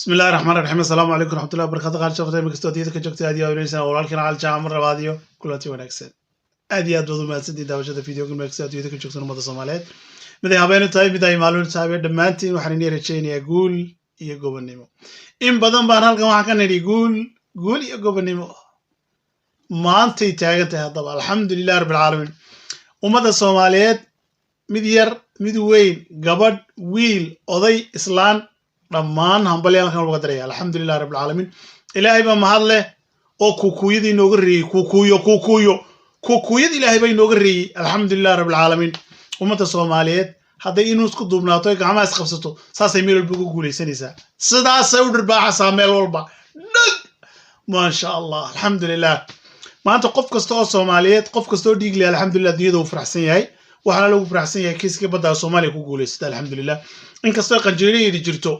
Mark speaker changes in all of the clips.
Speaker 1: بسم الله الرحمن الرحيم السلام عليكم ورحمة الله وبركاته قال شفتي مكستودية كجوكتي هذه أوليسنا ولكن على الجامعة الراديو كلاتي ونكسر هذه أدوذ ما سدي داوشة فيديو كل مكستودية كجوكتي نمط الصوماليات بدي هبين طيب بدي معلومة سابير دمانتي وحريني رجيني يقول يجوب النمو إن بدن بانال كمان كان يقول يجوب النمو ما أنتي تاجتها طبعا الحمد لله رب العالمين ومدى الصوماليات مدير مدوين قبض ويل أضي إسلام dhammaan hambalyaal kan uga daray alxamdulillaah rabbil caalamiin ilaahay ba mahad leh oo kuukuyada inooga reeyay kuukuyada ilaahay ba inooga reeyay alxamdulillaah rabbil caalamiin ummada Soomaaliyeed haday inuu isku duubnaato ay gacmaha is qabsato saasay meel walba ugu guuleysanaysaa sidaas ay u dhirbaaxaysaa meel walba ma sha Allah alxamdulillaah maanta qof kasta oo Soomaaliyeed qof kasta oo dhiig leh alxamdulillaah diyada uu faraxsan yahay waxana lagu faraxsan yahay kiiska badda Soomaaliya ku guuleysatay alxamdulillaah inkastoo qanjeeriyada jirto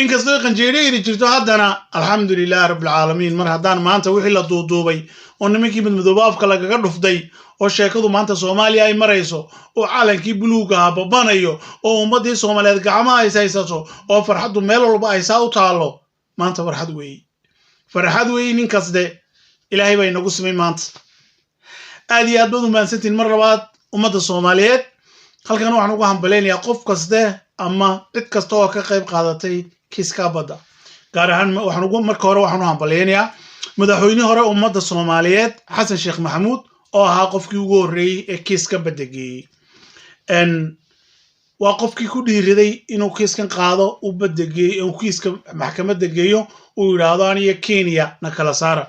Speaker 1: inkastoo qanjeeriyada jirto haddana alxamdulillaah rabbil caalamiin mar haddaan maanta wixii la duuduubay oo nimankii midmadoobafka lagaga dhufday oo sheekadu maanta Soomaaliya ay marayso oo calankii buluuga ah babanayo oo ummadii Soomaaliyeed gacmaha ay haysato oo farxadu meel walba ay saa u taalo maanta farxad weey ninkaasde ilaahay bay nagu simay maanta aad iyo aad baad u maansantiin mar labaad ummadda Soomaaliyeed halkan waxaan ugu hambaleynayaa qof kaste ama cid kasta oo ka qayb qaadatay kiiska badda gaar ahaan waxaan ugu marka hore waxaan u hambaleynayaa madaxweynihii hore ummadda Soomaaliyeed Xasan Sheekh Maxamuud oo ahaa qofkii ugu horeeyay ee kiiska badda geeyay waa qofkii ku dhiiriday inuu kiiskan qaado u badda geeyo oo kiiska maxkamadda geeyo uu yiraahdo aniga Kenya na kala saara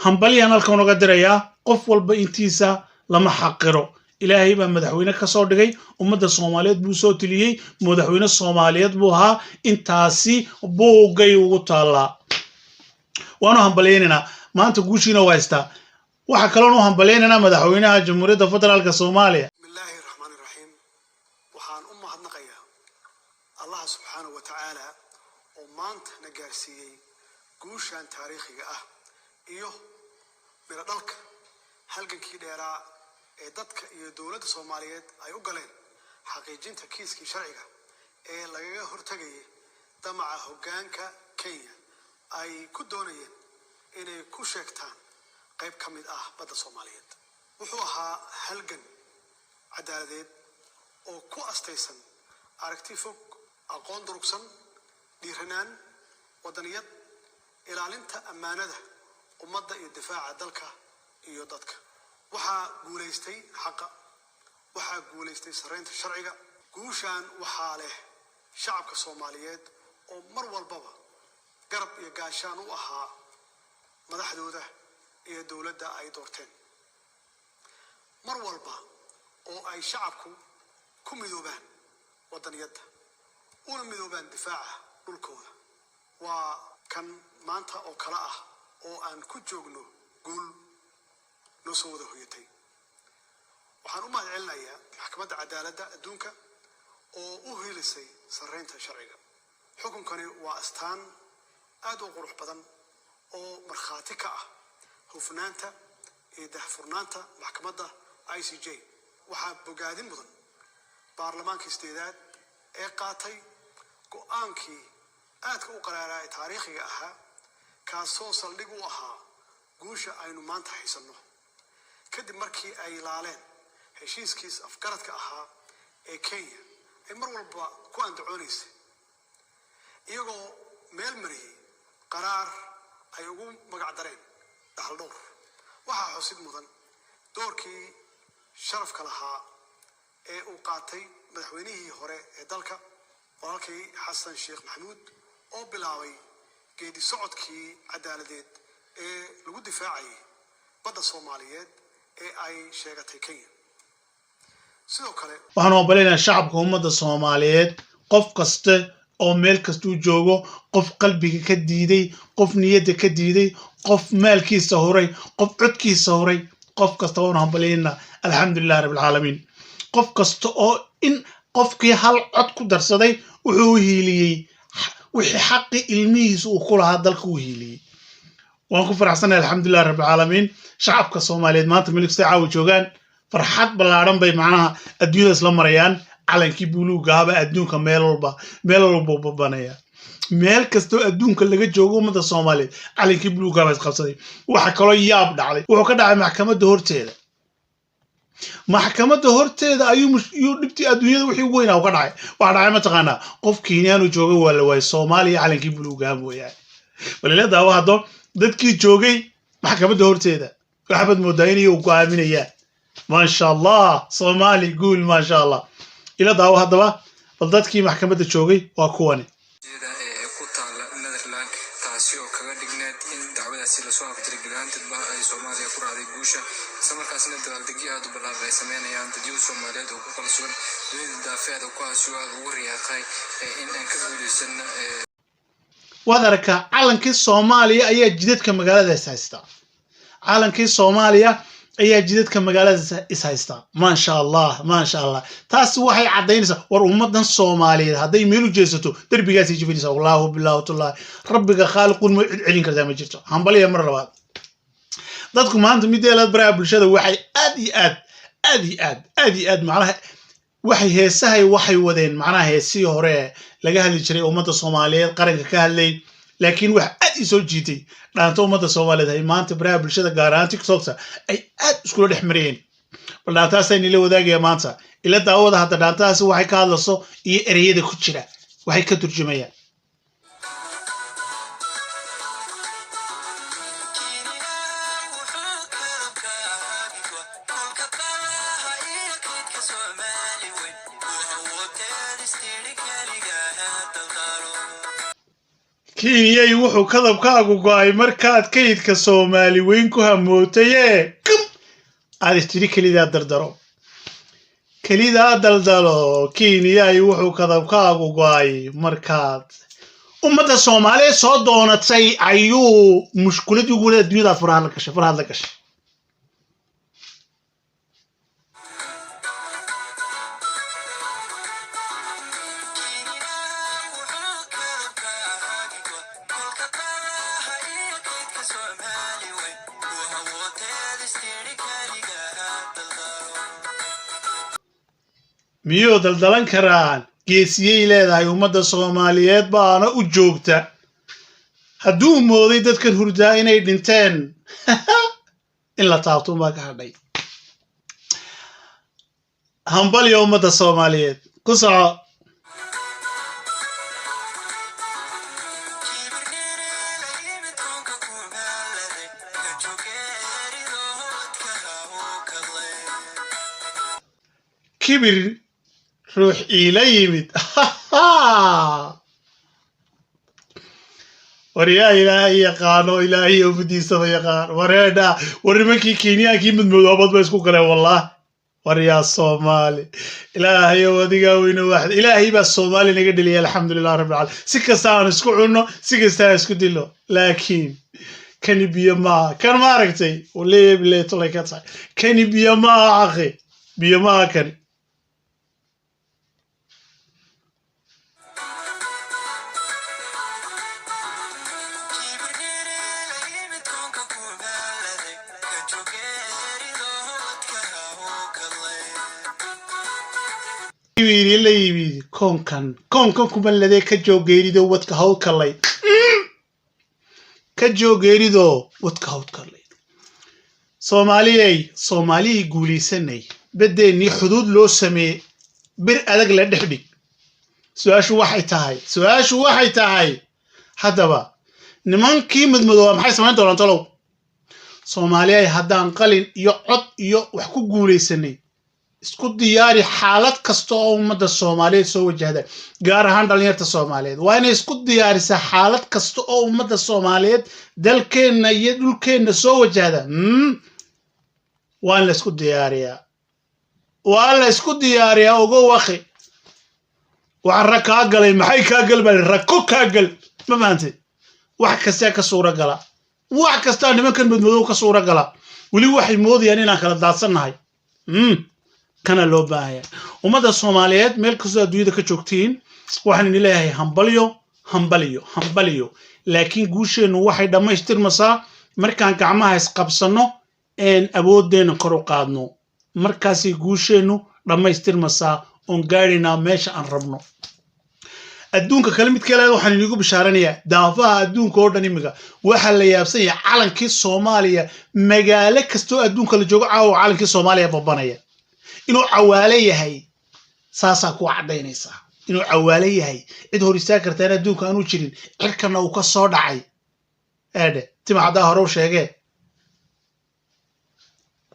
Speaker 1: hambaliyaan halkan uga dirayaa qof walba intiisa lama xaqiro ilaahay baa madaxweyne ka soo dhigay ummadda Soomaaliyeed buu soo tiliyay madaxweyne Soomaaliyeed buu ahaa intaasi boogay ugu taala waanu hambalyeynaa maanta guushiina waysta waxa kale oo hambalyeynaa madaxweynaha Jamhuuriyadda Federaalka Soomaaliya
Speaker 2: bismillahir rahmaanir rahiim waxaan u mahadnaqayaa Allah subhanahu wa ta'ala oo maanta na gaarsiiyay guushan taariikhiga ah iyo mira dhalka halgankii dheeraa ee dadka iyo dawladda Soomaaliyeed ay u galeen xaqiijinta kiiskii sharciga ee lagaga hortagay damaca hoggaanka Kenya ay ku doonayeen inay ku sheegtaan qayb ka mid ah badda Soomaaliyeed wuxuu ahaa halgan cadaaladeed oo ku astaysan aragti fog aqoon durugsan dhiiranaan wadaniyad ilaalinta ammaanada ummadda iyo difaaca dalka iyo dadka waxaa guuleystay xaqa waxaa guuleystay sareynta sharciga guushan waxaa leh shacabka Soomaaliyeed oo mar walbaba garab iyo gaashaan u ahaa madaxdooda iyo dawladda ay doorteen mar walba oo ay shacabku ku midoobaan wadaniyadda una midoobaan difaaca dhulkooda waa kan maanta oo kala ah oo aan ku joogno guul noo soo wada hoyatay waxaan u mahadcelinayaa maxkamadda cadaaladda adduunka oo u helisay sareynta sharciga xukunkani waa astaan aad u qurux badan oo markhaati ka ah hufnaanta iyo daahfurnaanta maxkamadda ICJ waxaa bogaadin mudan baarlamaanka isteedaad ee qaatay go'aankii aadka u qaraaraa ee taariikhiga ahaa kaasoo saldhig u ahaa guusha aynu maanta haysanno kadib markii ay ilaaleen heshiiskiis afgaradka ahaa ee Kenya ay mar walba ku andacoonaysay iyagoo meel mariyay qaraar ay ugu magac dareen dhaxal dhowr waxaa xusid mudan doorkii sharafka lahaa ee uu qaatay madaxweynihii hore ee dalka walaalkii Xasan Sheekh Maxamuud oo bilaabay geedi socodkii cadaaladeed ee lagu difaacay badda Soomaaliyeed ee ay sheegatay Kenya sidoo kale
Speaker 1: waxaan hambalyeynaa shacabka ummadda Soomaaliyeed qof kasta oo meel kasta uu joogo qof qalbiga ka diiday qof niyadda ka diiday qof maalkiisa horay qof codkiisa horay qof kasta oo hambalyeynaa alxamdulillaah rabbil caalamiin qof kasta oo in qofkii hal cod ku darsaday wuxuu hiiliyay wixii xaqi ilmihiisa uu ku lahaa dalka uu hiiliyay waan ku faraxsanahay alxamdulillaah rabbil caalamiin shacabka Soomaaliyeed maanta meel kasta caawi joogaan farxad balaaran bay macnaha adduunyada isla marayaan calankii buluuga ah adduunka meel walba babanaya meel kastoo adduunka laga joogo ummada Soomaaliyeed calankii buluuga baa isqabsaday waxa kaloo yaab dhacday wuxuu ka dhacay maxkamadda horteeda maxkamadda horteeda ayuu dhibtii adduunyada wixii ugu weynaa ka dhacay waxa dhacay ma taqaanaa qof Kenyan uu jooga waa la waayay Soomaaliya calankii buluuga mooyaan walilada waa hado dadkii joogay maxkamadda horteeda waxaad moodaa inay u go'aaminayaan ma sha Allah Soomaali guul ma sha Allah ila daawo hadaba bal dadkii maxkamadda joogay waa kuwan
Speaker 3: ku taala Netherland taasi oo kaga dhigneed in dacwadaasi la soo aftirgeliyay dadba ay Soomaaliya ku raacday guusha samarkaasna dawladda aad u ballaaran ay sameynayaan dadyo Soomaaliyeed oo ku kalsoon dunida daafeed oo ku aashuwa ugu riyaaqay in aan ka guuleysan
Speaker 1: wadarka calankii Soomaaliya ayaa jidadka magaalada haysta calankii Soomaaliya ayaa jidadka magaalada haysta ma sha Allah taas waxay cadeynaysaa war ummadan Soomaaliyeed haday meel u jeesato darbigaas jifinaysa wallahu billahi ta'ala rabbiga khaliqun ma celin kartaa ma jirto hanbaliya mar labaad dadku maanta mideelad baraha bulshada waxay aad macnaha waxay heesahay waxay wadeen macnaha heesii hore laga hadli jiray ummadda Soomaaliyeed qaranka ka hadlay laakiin wax aad soo jiitay dhaanto ummadda Soomaaliyeed ay maanta baraha bulshada gaar ahaan TikTok ay aad isku dhex mareen bal dhaantaas ay nila wadaagaya maanta ila daawada hadda dhaantaas waxay ka hadlayso iyo ereyada ku jira waxay ka turjumayaan Kenya wuxuu kadabkaagu go'ay markaad kaydka Soomaali weyn ku hamootaye aad istiri kelida daldalo Kenya wuxuu kadabkaagu go'ay markaad ummadda Soomaaliyeed soo doonatay ayuu mushkiladii ugu weyn adduunyada faraha la gashay miyuu daldalan karaan geesiyay leedahay ummadda Soomaaliyeed baana u joogta hadduu mooday dadkan hurdaa inay dhinteen in la taabto ma ka hadhay hambaliyo ummadda Soomaaliyeed ku soco kibir ruux ila yimid wariyaa ilaahay yaqaano ilaahay ubadiisa yaqaan wareeda warimankii Kenyankii midmoodobad ba isku galeen wallaah wariyaa Soomaali ilaahay wadiga weyno waxa ilaahay ba Soomaali naga dhiliyay alxamdulillah rabbil alamin si kasta aan isku cunno si kasta aan isku dilo laakiin kani biyama kan ma aragtay waleey tolakata kani biyama akhi biyama kan la yimid konkan kuma lade ka joogeerido wadka hawlkalay ka joogeerido wadka hawlkalay Soomaaliyi guulaysanay badeeni xuduud loo sameey bir adag la dhexdhig su'aashu waxay tahay hadaba nimankii midmadooba maxay sameyn doonaan talow Soomaaliya haddaan qalin iyo cod iyo wax ku guulaysanay isku diyaari xaalad kasta oo ummadda Soomaaliyeed soo wajahda gaar ahaan dhalinyarta Soomaaliyeed waa inay isku diyaarisaa xaalad kasta oo ummadda Soomaaliyeed dalkeena iyo dhulkeena soo wajahda waa la isku diyaariyaa ugu waqi waxa ka galay maxay ka galbay rako ka gal ma maantay wax kasta ka suura gala wax kasta nimankan midmadow ka suura gala wali waxay moodayaan inaan kala daadsanahay kana loo baahay ummadda Soomaaliyeed meel kasta adduunyada ka joogtiin waxaan leeyahay hambaliyo laakiin guusheenu waxay dhamaystirmaysaa markaan gacmaha isqabsano een awoodeena kor u qaadno markaasi guusheenu dhamaystirmaysaa on gaarina meesha aan rabno adduunka kale mid kale waxaan inigu bishaaranayaa daafaha adduunka oo dhan imiga waxa la yaabsan yahay calankii Soomaaliya magaalo kasto adduunka la joogo caawa calankii Soomaaliya babanaya inuu cawaale yahay saasa ku cadaynaysa inuu cawaale yahay cid hor istaag kartaa adduunka aanu jirin cirkana uu ka soo dhacay eede tima hadaa hore u sheegay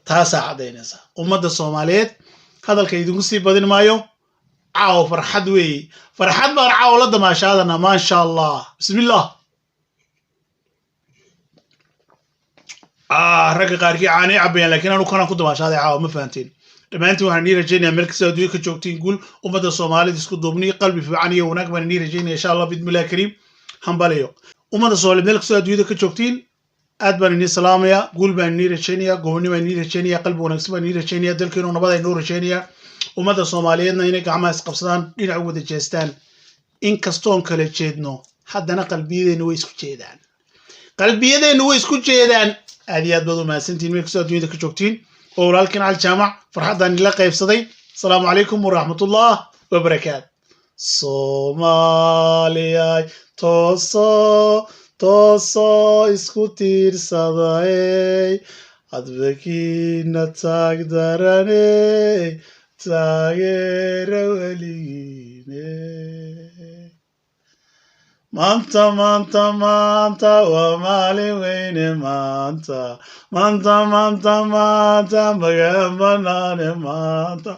Speaker 1: taasa cadaynaysa ummadda Soomaaliyeed hadalka idinku sii badin maayo caaw farxad weey farxad baan caaw la damaashaadana ma sha Allah bismillah rag qaarkii caani cabayaan laakiin aanu kana ku damaashaaday caaw ma fahanteen dhamaantii waxaan nii rajaynayaa meel kasta adduunka ka joogtiin guul ummadda Soomaaliyeed isku duubni qalbi fiican iyo wanaag baan nii rajaynayaa insha Allah bidmillah kariim hambaliyo ummadda Soomaaliyeed meel kasta adduunka ka joogtiin aad baan nii salaamaya guul baan nii rajaynayaa gooni baan nii rajaynayaa qalbi wanaagsan baan nii rajaynayaa dalkeenu nabad ay noo rajaynayaa ummadda Soomaaliyeedna inay gacmaha isqabsadaan dhinac wada jeestaan in kastoon kala jeedno haddana qalbiyadeena way isku jeedaan aad iyo aad baad u mahadsantihiin meel kasta adduunka ka joogtiin oo walaalkiin Cali Jaamac farxadan ila qaybsaday assalaamu calaykum waraxmatullaah wabarakaatu Soomaaliya tooso isku tiirsaday adbakiina taag daranay taageera weligiine maanta waa maalin weyne maanta magaan banaane maanta